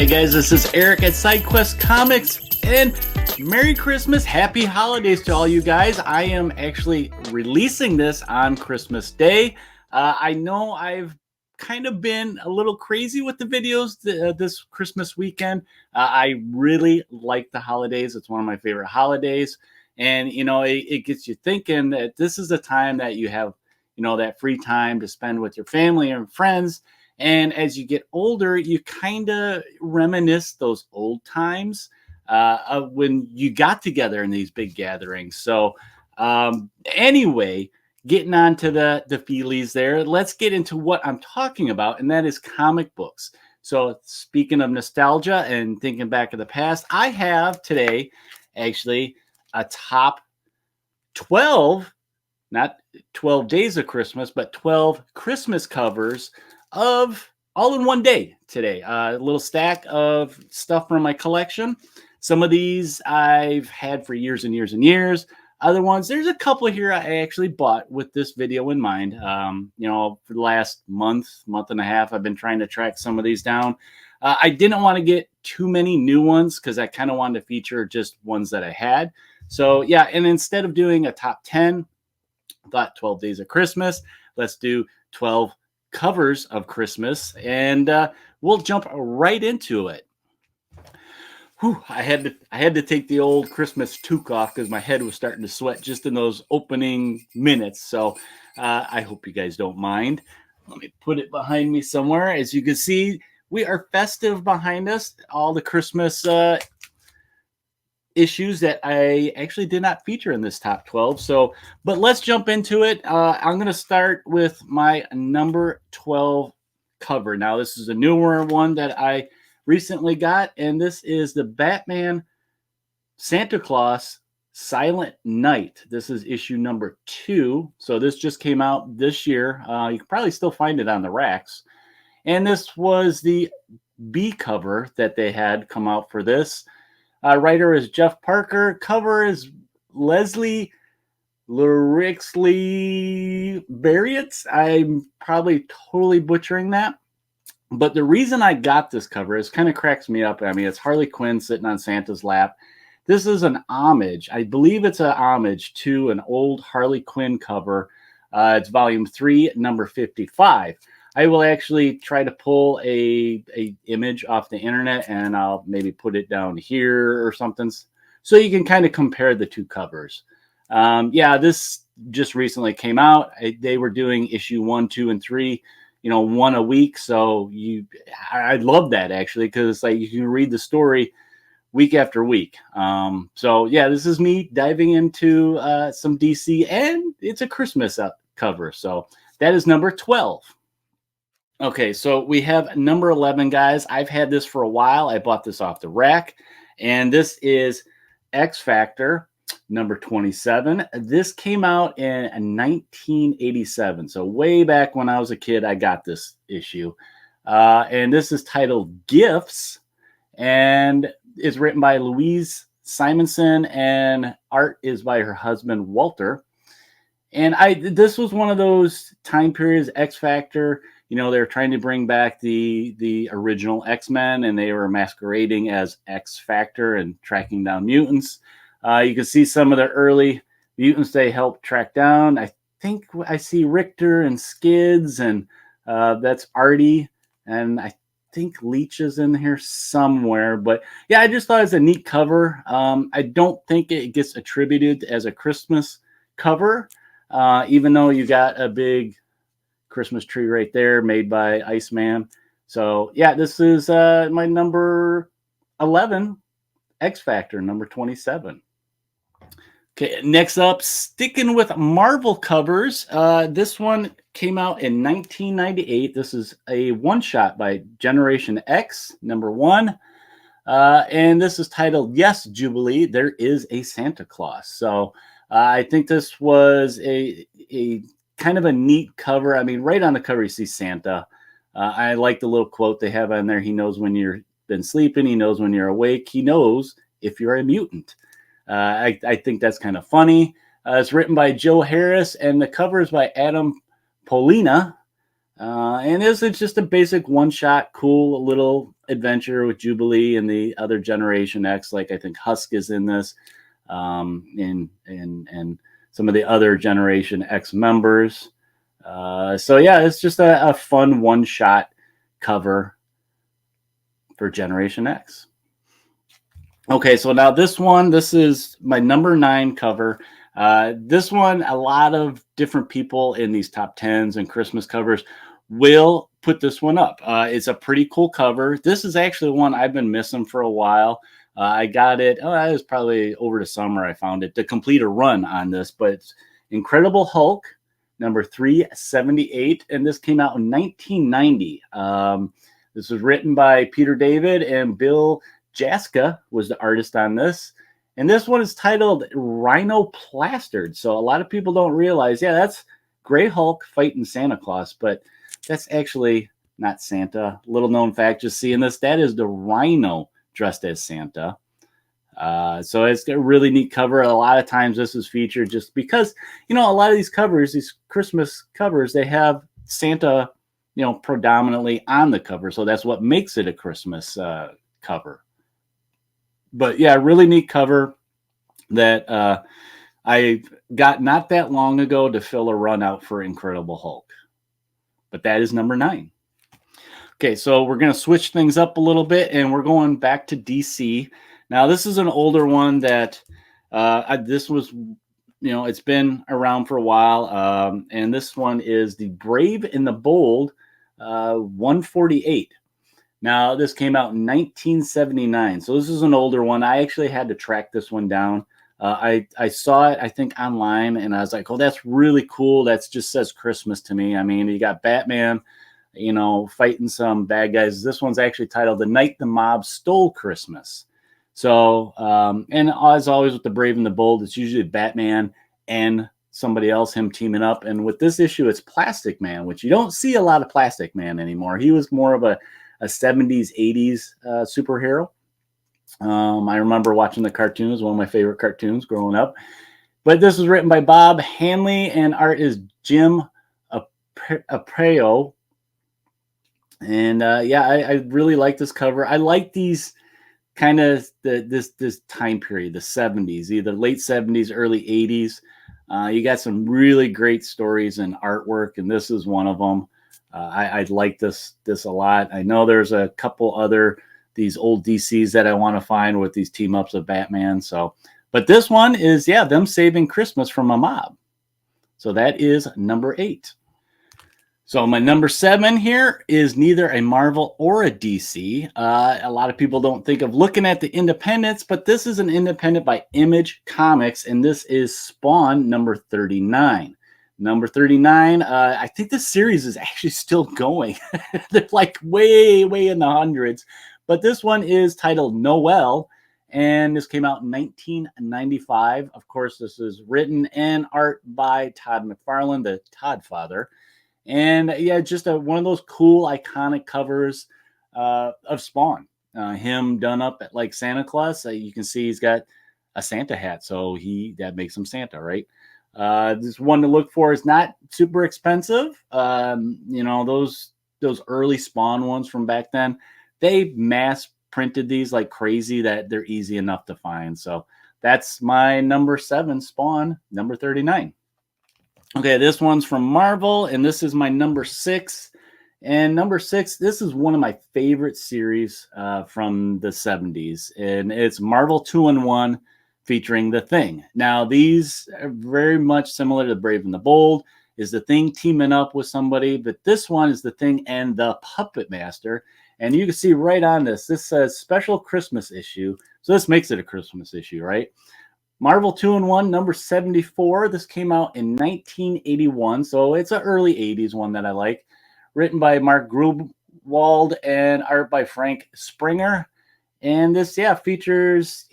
Hey guys, this is Eric at SideQuest Comics, and Merry Christmas, Happy Holidays to all you guys. I am actually releasing this on Christmas Day. I know I've kind of been a little crazy with the videos this Christmas weekend. I really like the holidays. It's one of my favorite holidays. And, it gets you thinking that this is a time that you have, that free time to spend with your family and friends. And as you get older, you kind of reminisce those old times of when you got together in these big gatherings. So anyway, getting on to the feelies there, let's get into what I'm talking about, and that is comic books. So speaking of nostalgia and thinking back of the past, I have today actually a top 12, not 12 days of Christmas, but 12 Christmas covers of all in one day today. A little stack of stuff from my collection. Some of these I've had for years and years and years. Other ones, there's a couple here I actually bought with this video in mind. For the last month and a half, I've been trying to track some of these down. I didn't want to get too many new ones because I kind of wanted to feature just ones that I had. So yeah, and instead of doing a top 10, I thought 12 days of Christmas, let's do 12 covers of Christmas, and we'll jump right into it. Whew, I had to take the old Christmas toque off because my head was starting to sweat just in those opening minutes. So I hope you guys don't mind. Let me put it behind me somewhere. As you can see, we are festive behind us. All the Christmas issues that I actually did not feature in this top 12. So, but let's jump into it. I'm going to start with my number 12 cover. Now, this is a newer one that I recently got, and this is the Batman Santa Claus Silent Night. This is issue number 2. So this just came out this year. You can probably still find it on the racks. And this was the B cover that they had come out for this. Writer is Jeff Parker. Cover is Leslie Lyrixley Barriott. I'm probably totally butchering that. But the reason I got this cover is kind of cracks me up. I mean, it's Harley Quinn sitting on Santa's lap. This is an homage. I believe it's an homage to an old Harley Quinn cover. It's volume 3, number 55. I will actually try to pull a image off the internet, and I'll maybe put it down here or something, so you can kind of compare the two covers. This just recently came out. They were doing issue 1, 2, and 3, one a week. So I love that actually, because it's like you can read the story week after week. This is me diving into some DC, and it's a Christmas cover. So that is number 12. Okay, so we have number 11, guys. I've had this for a while. I bought this off the rack, and this is X Factor, number 27. This came out in 1987, so way back when I was a kid, I got this issue. And this is titled Gifts, and it's written by Louise Simonson, and art is by her husband, Walter. And this was one of those time periods, X Factor. They were trying to bring back the original X-Men, and they were masquerading as X Factor and tracking down mutants. You can see some of the early mutants they helped track down. I think I see Richter and Skids, and that's Artie, and I think Leech is in here somewhere. But yeah, I just thought it was a neat cover. I don't think it gets attributed as a Christmas cover, even though you got a big Christmas tree right there made by Iceman. So yeah, this is my number 11, X Factor, number 27. Okay, next up, sticking with Marvel covers, this one came out in 1998. This is a one-shot by Generation X, number 1. And this is titled, Yes, Jubilee, There is a Santa Claus. So I think this was a kind of a neat cover. I mean, right on the cover, you see Santa. I like the little quote they have on there. He knows when you've been sleeping. He knows when you're awake. He knows if you're a mutant. I think that's kind of funny. It's written by Joe Harris, and the cover is by Adam Polina. And this is just a basic one-shot, cool little adventure with Jubilee and the other Generation X. Like I think Husk is in this, and some of the other Generation X members. So yeah, it's just a fun one-shot cover for Generation X. Okay, so now this is my number 9 cover. This one, a lot of different people in these top 10s and Christmas covers will put this one up. It's a pretty cool cover. This is actually one I've been missing for a while. I got it. Oh, it was probably over the summer I found it to complete a run on this, but it's Incredible Hulk, number 378, and this came out in 1990. This was written by Peter David, and Bill Jaska was the artist on this. And this one is titled Rhino Plastered. So a lot of people don't realize, yeah, that's Gray Hulk fighting Santa Claus, but that's actually not Santa. Little known fact, just seeing this, that is the Rhino dressed as Santa. So it's a really neat cover. A lot of times this is featured just because, a lot of these covers, these Christmas covers, they have Santa, predominantly on the cover. So that's what makes it a Christmas cover. But yeah, really neat cover that I got not that long ago to fill a run out for Incredible Hulk. But that is number 9. Okay, so we're going to switch things up a little bit, and we're going back to DC. Now, this is an older one that this was, it's been around for a while. And this one is the Brave and the Bold 148. Now, this came out in 1979, so this is an older one. I actually had to track this one down. I saw it, I think, online, and I was like, oh, that's really cool. That just says Christmas to me. I mean, you got Batman, fighting some bad guys. This one's actually titled The Night the Mob Stole Christmas. So, and as always with the Brave and the Bold, it's usually Batman and somebody else, him teaming up. And with this issue, it's Plastic Man, which you don't see a lot of Plastic Man anymore. He was more of a 70s, 80s superhero. I remember watching the cartoons, one of my favorite cartoons growing up. But this was written by Bob Hanley, and art is Jim Aparo. And yeah, I really like this cover. I like these kind of this time period, the 70s, either late 70s, early 80s. You got some really great stories and artwork, and this is one of them. I like this a lot. I know there's a couple other these old DCs that I want to find with these team ups of Batman. So, but this one is, yeah, them saving Christmas from a mob. So that is number 8. So my number 7 here is neither a Marvel or a DC. A lot of people don't think of looking at the independents, but this is an independent by Image Comics, and this is Spawn number 39. Number 39, I think this series is actually still going. They're like way in the hundreds. But this one is titled Noel, and this came out in 1995. Of course, this is written and art by Todd McFarlane, the Todd Father. And yeah, just one of those cool, iconic covers of Spawn. Him done up like Santa Claus. You can see he's got a Santa hat, so that makes him Santa, right? This one to look for is not super expensive. Those early Spawn ones from back then, they mass printed these like crazy that they're easy enough to find. So that's my number 7, Spawn, number 39. Okay, this one's from Marvel, and this is my number 6. And number 6, this is one of my favorite series from the 70s, and it's Marvel 2-in-1 featuring The Thing. Now, these are very much similar to Brave and the Bold. Is The Thing teaming up with somebody, but this one is The Thing and the Puppet Master. And you can see right on this says special Christmas issue. So this makes it a Christmas issue, right? Marvel 2-in-1, number 74. This came out in 1981. So it's an early 80s one that I like. Written by Mark Grubwald and art by Frank Springer. And this, yeah, features,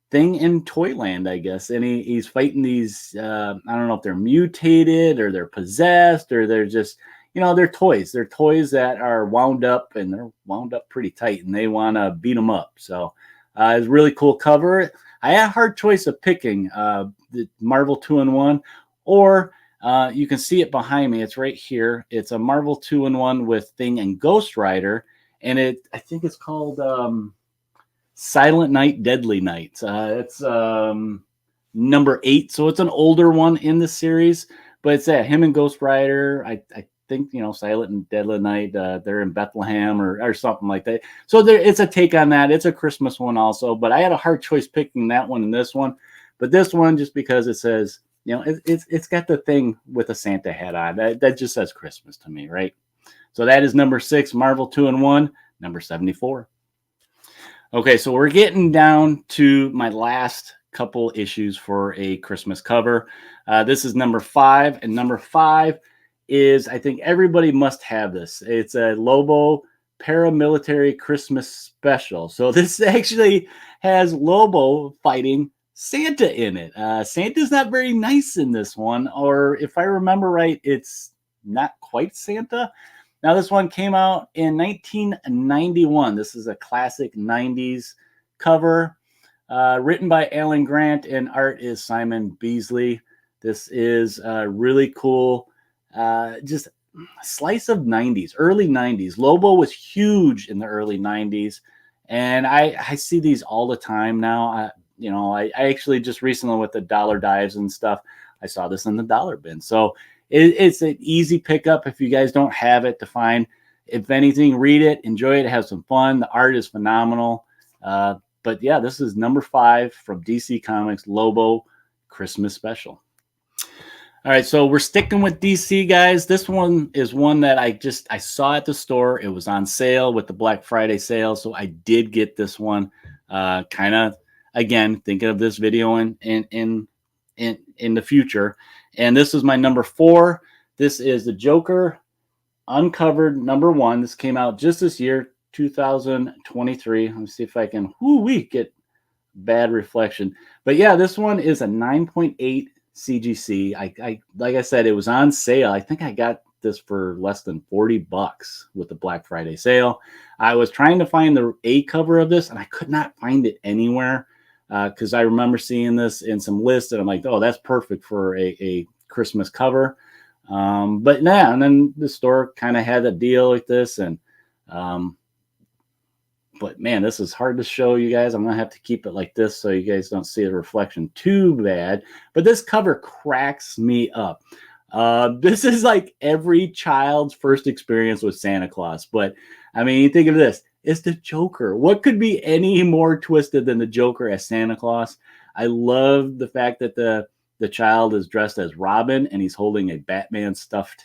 Thing in Toyland, I guess. And he's fighting these, I don't know if they're mutated or they're possessed or they're just, they're toys. They're toys that are wound up, and they're wound up pretty tight, and they want to beat them up. So it's a really cool cover. I had a hard choice of picking the Marvel 2-in-1 or You can see it behind me. It's right here. It's a Marvel 2-in-1 with Thing and Ghost Rider, and I think it's called Silent Night, Deadly Night. It's number 8, so it's an older one in the series, but it's him and Ghost Rider. I think, Silent and Deadly Night. They're in Bethlehem or something like that. So it's a take on that. It's a Christmas one also, but I had a hard choice picking that one and this one. But this one, just because it says, it's got the thing with a Santa hat on. That just says Christmas to me, right? So that is number 6, Marvel 2-in-1, number 74. Okay, so we're getting down to my last couple issues for a Christmas cover. This is number 5, and number 5 is, I think everybody must have this. It's a Lobo paramilitary Christmas special. So this actually has Lobo fighting Santa in it. Santa's not very nice in this one, or if I remember right, it's not quite Santa. Now, this one came out in 1991. This is a classic 90s cover, written by Alan Grant, and art is Simon Beasley. This is really cool. Just slice of 90s, early 90s. Lobo was huge in the early 90s, and I see these all the time now. I actually just recently with the dollar dives and stuff, I saw this in the dollar bin. So it's an easy pickup if you guys don't have it to find. If anything, read it, enjoy it, have some fun. The art is phenomenal. But yeah, this is number 5 from DC Comics, Lobo Christmas Special. All right, so we're sticking with DC, guys. This one is one that I saw at the store. It was on sale with the Black Friday sale, so I did get this one. Kind of, again, thinking of this video in the future. And this is my number 4. This is the Joker Uncovered number 1. This came out just this year, 2023. Let me see if I can get bad reflection. But yeah, this one is a 9.8 CGC. I like I said, it was on sale. I think I got this for less than $40 with the Black Friday sale. I was trying to find the A cover of this, and I could not find it anywhere. Because I remember seeing this in some lists, and I'm like, oh, that's perfect for a Christmas cover. But yeah, and then the store kind of had a deal like this, and but man, this is hard to show you guys. I'm gonna have to keep it like this so you guys don't see the reflection too bad. But this cover cracks me up. This is like every child's first experience with Santa Claus. But I mean, think of this. It's the Joker. What could be any more twisted than the Joker as Santa Claus? I love the fact that the child is dressed as Robin and he's holding a Batman stuffed,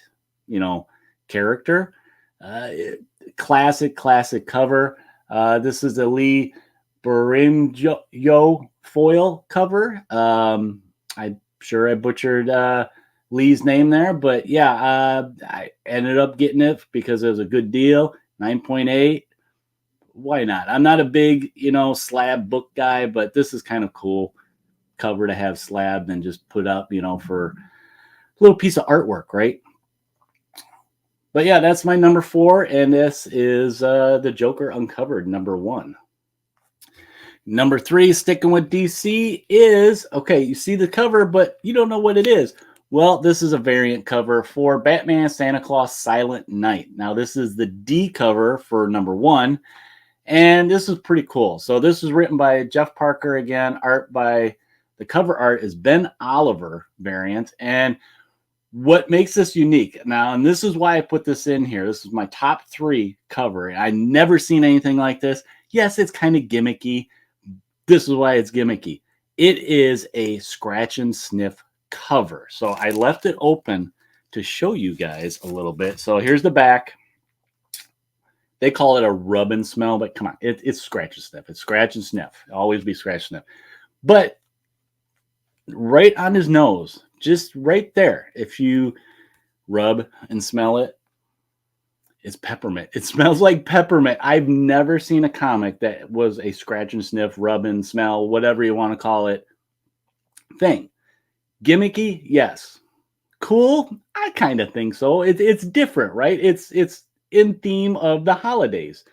character. Classic cover. This is a Lee Barimjo foil cover. I'm sure I butchered Lee's name there, but yeah, I ended up getting it because it was a good deal. 9.8. Why not? I'm not a big, slab book guy, but this is kind of cool cover to have slab and just put up, for a little piece of artwork, right? But yeah, that's my number 4, and this is the Joker Uncovered number 1. Number 3, sticking with DC, is, okay, you see the cover, but you don't know what it is. Well, this is a variant cover for Batman Santa Claus Silent Night. Now, this is the D cover for number 1. And this is pretty cool. So this is written by Jeff Parker again. The cover art is Ben Oliver variant. And what makes this unique now, and this is why I put this in here. This is my top 3 cover. I never seen anything like this. Yes, it's kind of gimmicky. This is why it's gimmicky. It is a scratch and sniff cover. So I left it open to show you guys a little bit. So here's the back. They call it a rub and smell, but come on, it's scratch and sniff. It's scratch and sniff. It'll always be scratch and sniff. But right on his nose, just right there, if you rub and smell it, it's peppermint. It smells like peppermint. I've never seen a comic that was a scratch and sniff, rub and smell, whatever you want to call it, thing. Gimmicky, yes. Cool, I kind of think so. It's different, right? It's in theme of the holidays.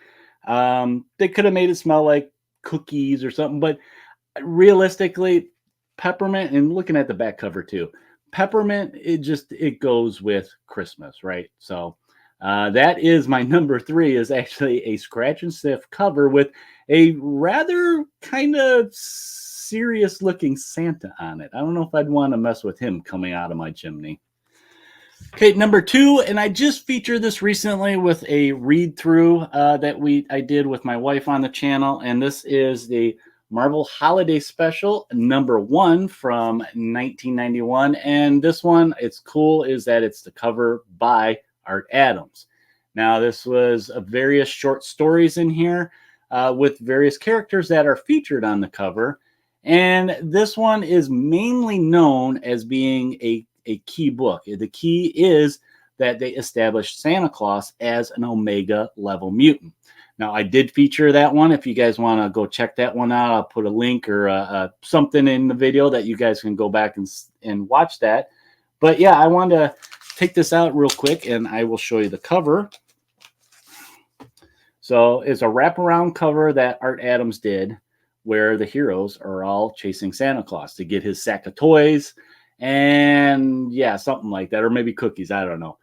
They could have made it smell like cookies or something, but realistically, peppermint, and looking at the back cover too, peppermint, it goes with Christmas, right? So that is my number 3, is actually a scratch and sniff cover with a rather kind of serious looking Santa on it. I don't know if I'd want to mess with him coming out of my chimney. Okay, number 2, and I just featured this recently with a read through that I did with my wife on the channel, and this is the Marvel Holiday Special number 1 from 1991. And this one, it's cool, is that it's the cover by Art Adams. Now, this was various short stories in here with various characters that are featured on the cover, and this one is mainly known as being a key book. The key is that they established Santa Claus as an Omega level mutant. Now, I did feature that one. If you guys want to go check that one out, I'll put a link or something in the video that you guys can go back and watch that. But yeah, I wanted to take this out real quick, and I will show you the cover. So it's a wraparound cover that Art Adams did, where the heroes are all chasing Santa Claus to get his sack of toys, and yeah, something like that, or maybe cookies. I don't know.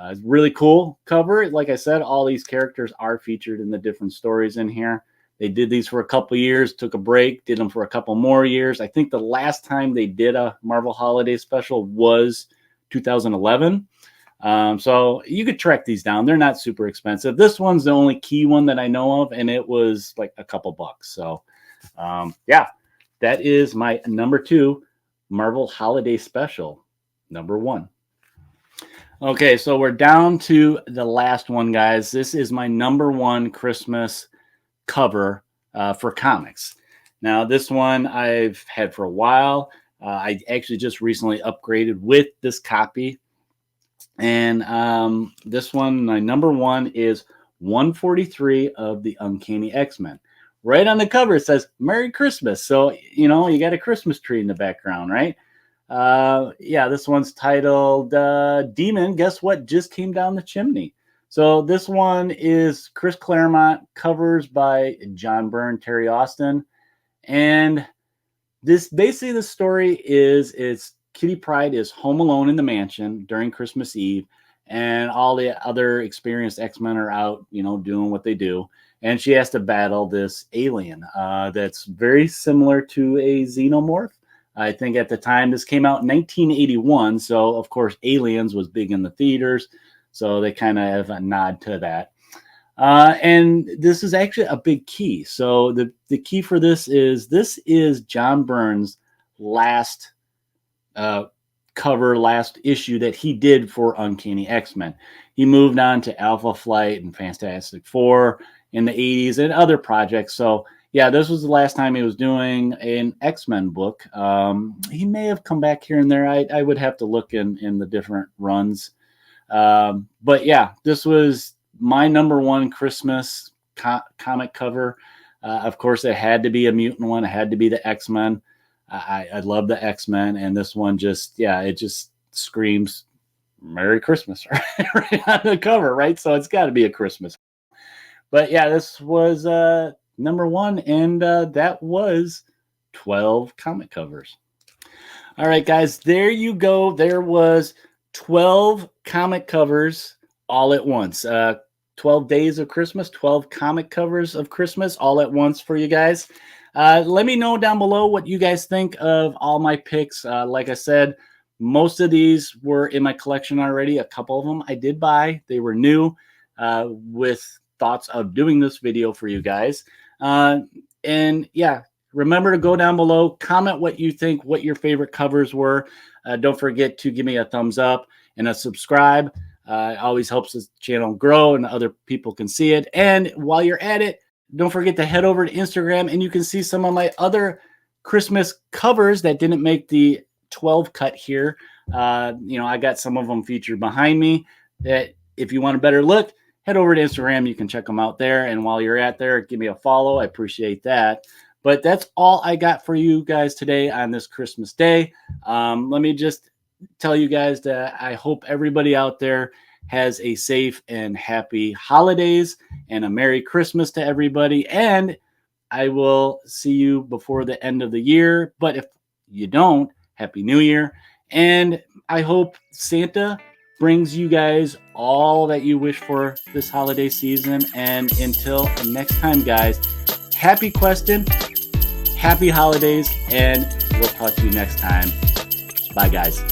It's really cool cover. Like I said, all these characters are featured in the different stories in here. They did these for a couple years, took a break, did them for a couple more years. I think the last time they did a Marvel Holiday Special was 2011. So you could track these down. They're not super expensive. This one's the only key one that I know of, and it was like a couple bucks. So yeah, that is my number 2 Marvel Holiday Special, number 1. Okay, so we're down to the last one, guys. This is my number 1 Christmas cover for comics. Now, this one I've had for a while. I actually just recently upgraded with this copy. And this one, my number 1, is 143 of the Uncanny X-Men. Right on the cover, it says Merry Christmas. So, you know, you got a Christmas tree in the background, right? Yeah, this one's titled Demon, Guess What Just Came Down the Chimney. So this one is Chris Claremont, covers by John Byrne, Terry Austin. And this basically, the story is Kitty Pryde is home alone in the mansion during Christmas Eve, and all the other experienced X-Men are out, you know, doing what they do. And she has to battle this alien that's very similar to a xenomorph. I think at the time, this came out in 1981. So, of course, Aliens was big in the theaters. So they kind of have a nod to that. And this is actually a big key. So the key for this is John Byrne's last cover, last issue that he did for Uncanny X-Men. He moved on to Alpha Flight and Fantastic Four in the 80s and other projects. So yeah, this was the last time he was doing an X-Men book. He may have come back here and there. I would have to look in the different runs. But yeah, this was my number 1 Christmas comic cover. Of course, it had to be a mutant one. It had to be the X-Men. I love the X-Men, and this one it just screams Merry Christmas right on the cover, right? So it's got to be a Christmas. But yeah, this was number 1, and that was 12 comic covers. All right, guys, there you go. There was 12 comic covers all at once. 12 days of Christmas, 12 comic covers of Christmas all at once for you guys. Let me know down below what you guys think of all my picks. Like I said, most of these were in my collection already. A couple of them I did buy. They were new with thoughts of doing this video for you guys. And yeah, remember to go down below, comment what you think, what your favorite covers were. Don't forget to give me a thumbs up and a subscribe. It always helps this channel grow and other people can see it. And while you're at it, don't forget to head over to Instagram, and you can see some of my other Christmas covers that didn't make the 12 cut here. You know, I got some of them featured behind me that if you want a better look, head over to Instagram. You can check them out there. And while you're at there, give me a follow. I appreciate that. But that's all I got for you guys today on this Christmas day. Let me just tell you guys that I hope everybody out there has a safe and happy holidays and a Merry Christmas to everybody. And I will see you before the end of the year. But if you don't, Happy New Year. And I hope Santa brings you guys all that you wish for this holiday season. And until next time, guys, happy questing, happy holidays, and we'll talk to you next time. Bye, guys.